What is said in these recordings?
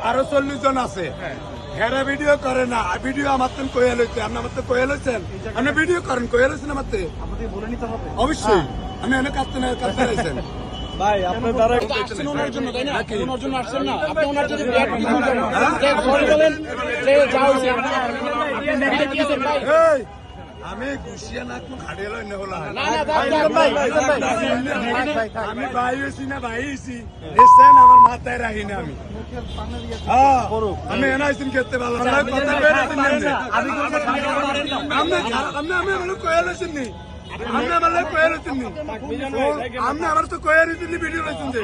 আরো 40 জন আছে, হেরা ভিডিও করে না। ভিডিও আমার তো কয়ে লইছে, আপনি আমার তো কয়ে লইছেন, আপনি ভিডিও করেন, কয়ে লইছেন আমার তো অবশ্যই। আমি অনেক কাঁদতে রয়েছেন ভাই আপনার দ্বারা আসছেন ওনার জন্য, তাই না? ওনার জন্য আসছেন না আপনি, ওনার জন্য বলেন যে যাও আমি ঘুষিয়া না কোন খাড়িয়ে লই না হলা না আমি ভাই হইছি না ভাই হইছি এসেন আমার মাথায় রাখি না আমি আমি এনাইছিন খেতে ভালো না কথা বের দিন আমি কয়ে লইছেন নি আপনি আমার লাগে কয়ে লইছেন নি আপনি আমার তো কয়ে লইছেন নি ভিডিও লইছেন যে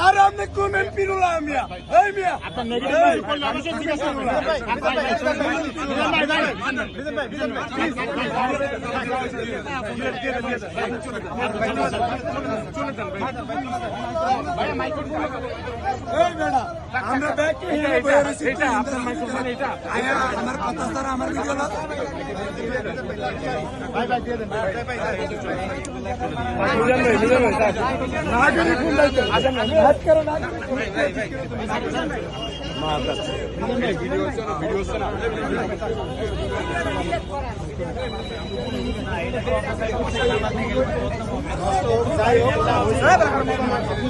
আর আপনি কমেন্ট পিরুলা মিয়া এই মিয়া আপনার নেগেটিভ করলে আমি যে জিজ্ঞাসা করলাম আমরা ব্যাক আমার কথা স্যার আমার ভিডিও ভিডিও